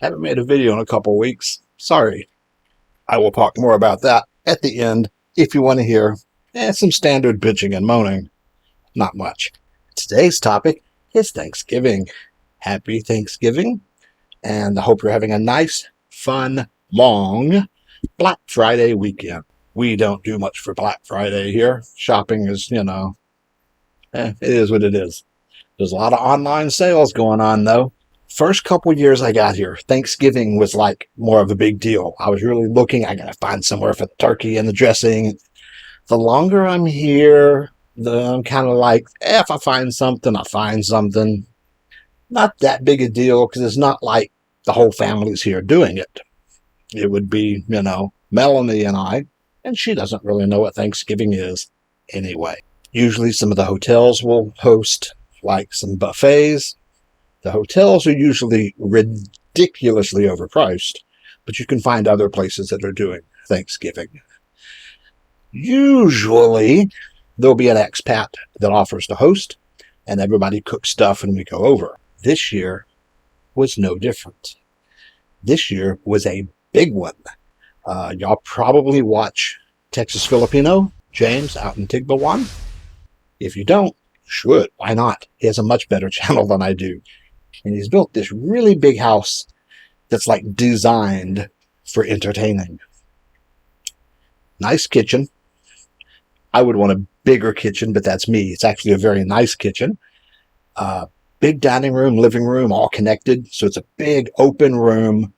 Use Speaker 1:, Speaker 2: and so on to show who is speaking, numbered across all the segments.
Speaker 1: Haven't made a video in a couple weeks. Sorry. I will talk more about that at the end if you want to hear some standard bitching and moaning. Not much. Today's topic is Thanksgiving. Happy Thanksgiving. And I hope you're having a nice, fun, long Black Friday weekend. We don't do much for Black Friday here. Shopping is, it is what it is. There's a lot of online sales going on, though. First couple years I got here, Thanksgiving was like more of a big deal. I was really looking, I gotta find somewhere for the turkey and the dressing. The longer I'm here, I'm kind of like, if I find something, I find something. Not that big a deal, because it's not like the whole family's here doing it. It would be, Melanie and I, and she doesn't really know what Thanksgiving is anyway. Usually some of the hotels will host like some buffets. The hotels are usually ridiculously overpriced, but you can find other places that are doing Thanksgiving. Usually, there'll be an expat that offers to host, and everybody cooks stuff and we go over. This year was no different. This year was a big one. Y'all probably watch Texas Filipino, James, out in Tigbawan. If you don't, you should. Why not? He has a much better channel than I do. And he's built this really big house that's like designed for entertaining. Nice kitchen. I would want a bigger kitchen, but that's me. It's actually a very nice kitchen. Big dining room, living room, all connected. So it's a big open room.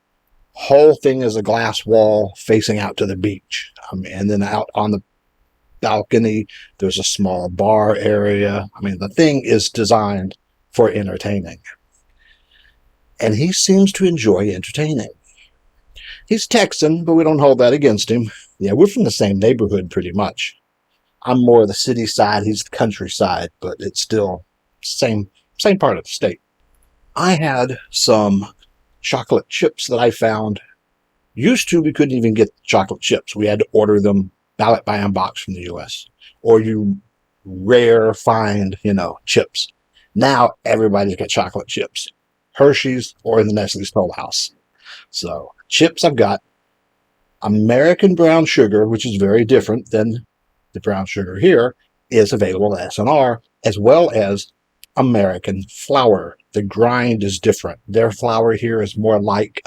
Speaker 1: Whole thing is a glass wall facing out to the beach. And then out on the balcony, there's a small bar area. The thing is designed for entertaining. And he seems to enjoy entertaining. He's Texan, but we don't hold that against him. Yeah, we're from the same neighborhood pretty much. I'm more the city side, he's the countryside, but it's still same part of the state. I had some chocolate chips that I found. Used to, we couldn't even get chocolate chips. We had to order them ballot by box from the U.S. Or you rare find, chips. Now everybody's got chocolate chips. Hershey's or the Nestle's Toll House. So chips I've got. American brown sugar, which is very different than the brown sugar here, is available at S&R, as well as American flour. The grind is different. Their flour here is more like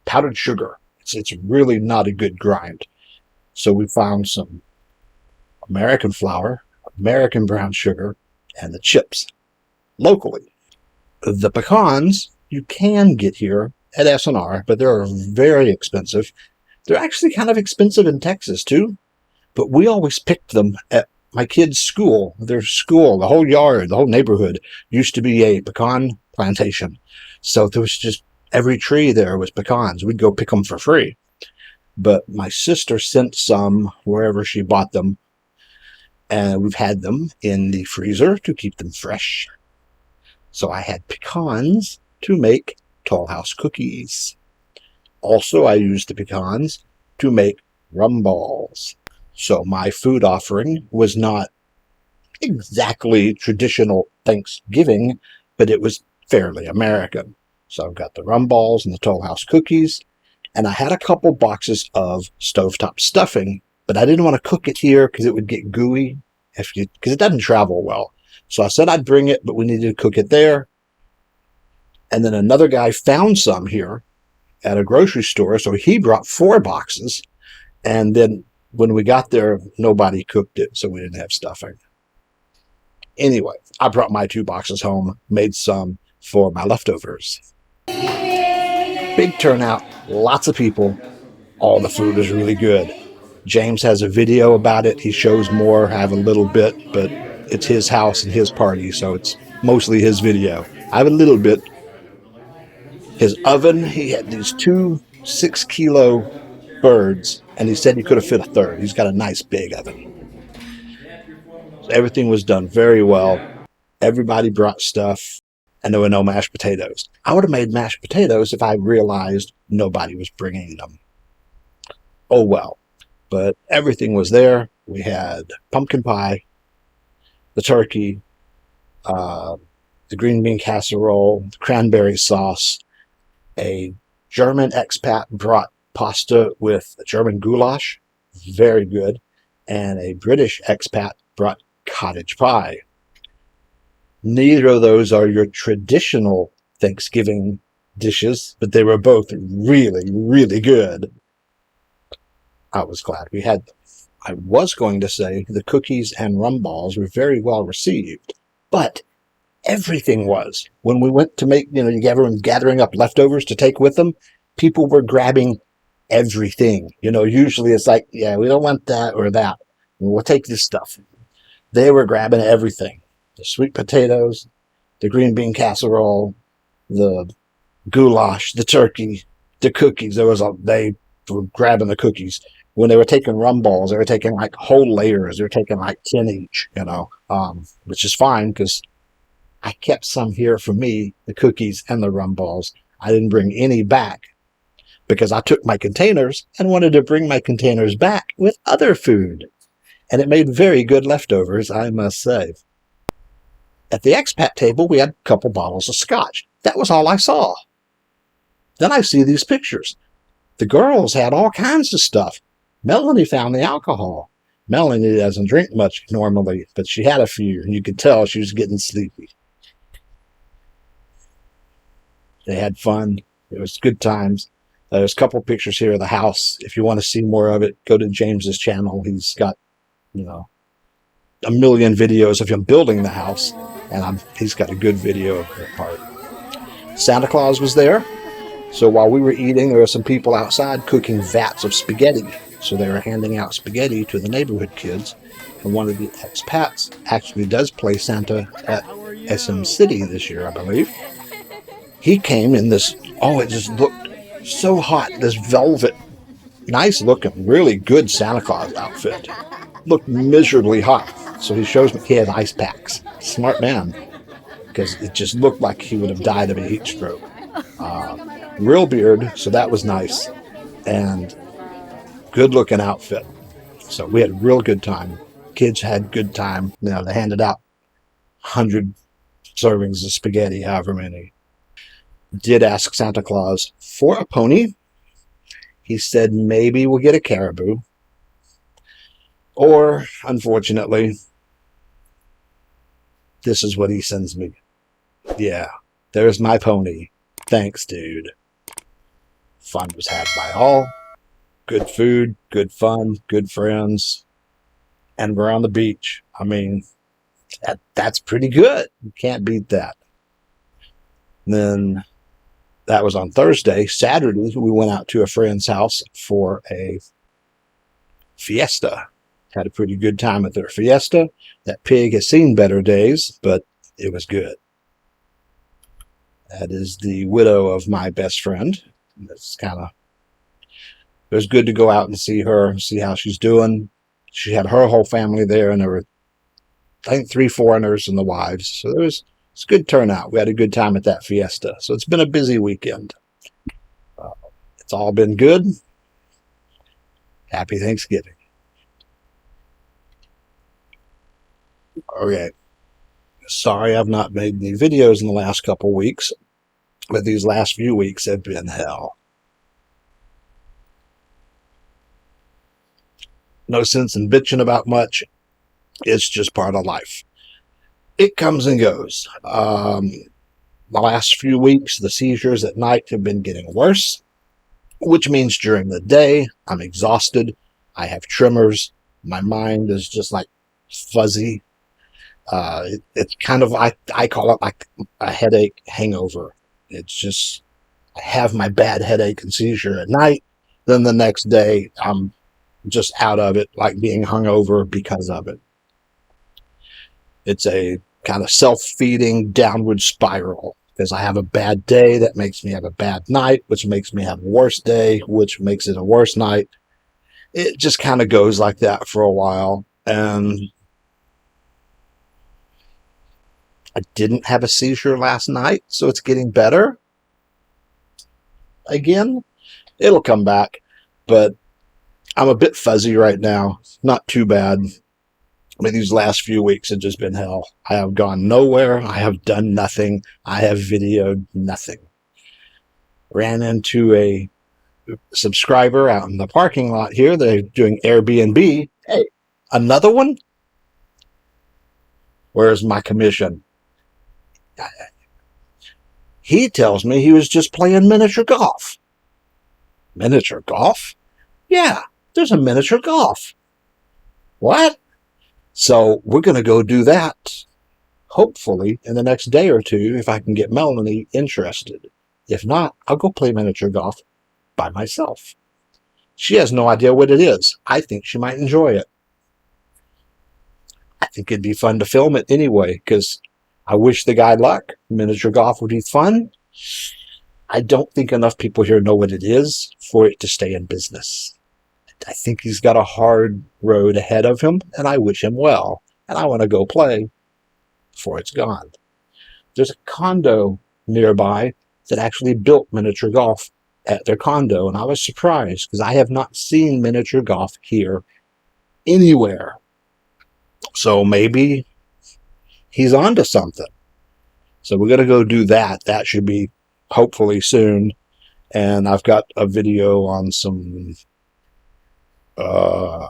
Speaker 1: powdered sugar. It's really not a good grind. So we found some American flour, American brown sugar, and the chips locally. The pecans you can get here at S&R, but they're very expensive. They're actually kind of expensive in Texas too, but we always picked them at my kids' school. Their school, the whole yard, the whole neighborhood used to be a pecan plantation. So there was just every tree there was pecans. We'd go pick them for free. But my sister sent some wherever she bought them, and we've had them in the freezer to keep them fresh. So I had pecans to make Toll House cookies. Also, I used the pecans to make rum balls. So my food offering was not exactly traditional Thanksgiving, but it was fairly American. So I've got the rum balls and the Toll House cookies, and I had a couple boxes of stovetop stuffing, but I didn't want to cook it here because it would get gooey, because it doesn't travel well. So I said I'd bring it, but we needed to cook it there. And then another guy found some here at a grocery store, so he brought 4 boxes. And then when we got there, nobody cooked it, so we didn't have stuffing. Anyway, I brought my 2 boxes home, made some for my leftovers. Big turnout, lots of people. All the food is really good. James has a video about it. He shows more. I have a little bit, but it's his house and his party, so it's mostly his video. I have a little bit. His oven, he had these 2 6-kilo birds, and he said he could have fit a third. He's got a nice big oven. So everything was done very well. Everybody brought stuff, and there were no mashed potatoes. I would have made mashed potatoes if I realized nobody was bringing them. Oh well. But everything was there. We had pumpkin pie, the turkey, the green bean casserole, the cranberry sauce, A German expat brought pasta with a German goulash, very good, and a British expat brought cottage pie. Neither of those are your traditional Thanksgiving dishes, but they were both really, really good. I was glad we had them. I was going to say the cookies and rum balls were very well received, but everything was. When we went to make, everyone gathering up leftovers to take with them, people were grabbing everything. Usually it's like, yeah, we don't want that or that. We'll take this stuff. They were grabbing everything. The sweet potatoes, the green bean casserole, the goulash, the turkey, the cookies. They were grabbing the cookies. When they were taking rum balls, they were taking like whole layers. They were taking like 10 each, which is fine because I kept some here for me, the cookies and the rum balls. I didn't bring any back because I took my containers and wanted to bring my containers back with other food. And it made very good leftovers, I must say. At the expat table, we had a couple bottles of scotch. That was all I saw. Then I see these pictures. The girls had all kinds of stuff. Melanie found the alcohol. Melanie doesn't drink much normally, but she had a few, and you could tell she was getting sleepy. They had fun. It was good times. There's a couple pictures here of the house. If you want to see more of it, go to James's channel. He's got, a million videos of him building the house, and he's got a good video of that part. Santa Claus was there. So while we were eating, there were some people outside cooking vats of spaghetti. So they were handing out spaghetti to the neighborhood kids. And one of the expats actually does play Santa at SM City this year, I believe. He came in this, it just looked so hot, this velvet, nice looking, really good Santa Claus outfit. Looked miserably hot. So he shows me he had ice packs. Smart man. Because it just looked like he would have died of a heat stroke. Real beard, so that was nice. And good looking outfit. So we had a real good time. Kids had good time. They handed out 100 servings of spaghetti, however many. Did ask Santa Claus for a pony. He said maybe we'll get a caribou. Or, unfortunately, this is what he sends me. Yeah, there's my pony. Thanks, dude. Fun was had by all. Good food, good fun, good friends. And we're on the beach. I mean, that's pretty good. You can't beat that. And then that was on Thursday. Saturday, we went out to a friend's house for a fiesta. Had a pretty good time at their fiesta. That pig has seen better days, but it was good. That is the widow of my best friend. It was good to go out and see her, see how she's doing. She had her whole family there, and there were, I think, 3 foreigners and the wives. So it's a good turnout. We had a good time at that fiesta. So it's been a busy weekend. It's all been good. Happy Thanksgiving. Okay. Sorry I've not made any videos in the last couple weeks, but these last few weeks have been hell. No sense in bitching about much. It's just part of life. It comes and goes. The last few weeks, the seizures at night have been getting worse, which means during the day, I'm exhausted. I have tremors. My mind is just like fuzzy. It's kind of, I call it like a headache hangover. It's just, I have my bad headache and seizure at night. Then the next day, I'm just out of it, like being hungover because of it. It's a kind of self-feeding downward spiral. Because I have a bad day, that makes me have a bad night, which makes me have a worse day, which makes it a worse night. It just kind of goes like that for a while. And I didn't have a seizure last night, so it's getting better. Again, it'll come back, but I'm a bit fuzzy right now. Not too bad. But these last few weeks have just been hell. I have gone nowhere. I have done nothing. I have videoed nothing. Ran into a subscriber out in the parking lot here. They're doing Airbnb. Hey, another one? Where's my commission? He tells me he was just playing miniature golf. Miniature golf? Yeah, there's a miniature golf. What? So we're going to go do that, hopefully, in the next day or two, if I can get Melanie interested. If not, I'll go play miniature golf by myself. She has no idea what it is. I think she might enjoy it. I think it'd be fun to film it anyway, because I wish the guy luck. Miniature golf would be fun. I don't think enough people here know what it is for it to stay in business. I think he's got a hard road ahead of him, and I wish him well. And I want to go play before it's gone. There's a condo nearby that actually built miniature golf at their condo, and I was surprised because I have not seen miniature golf here anywhere. So maybe he's onto something. So we're going to go do that. That should be hopefully soon. And I've got a video on some I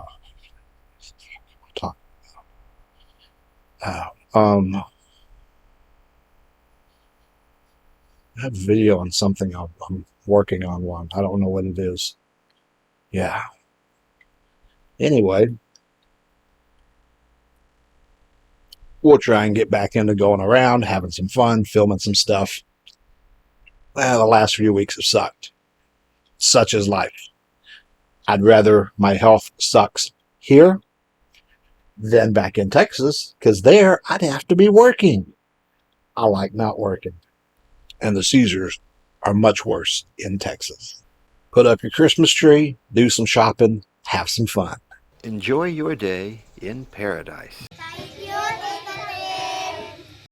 Speaker 1: have a video on something. I'm working on one. I don't know what it is. Yeah. Anyway, we'll try and get back into going around, having some fun, filming some stuff. Well, the last few weeks have sucked. Such is life. I'd rather my health sucks here than back in Texas, because there I'd have to be working. I like not working. And the Caesars are much worse in Texas. Put up your Christmas tree, do some shopping, have some fun.
Speaker 2: Enjoy your day in paradise.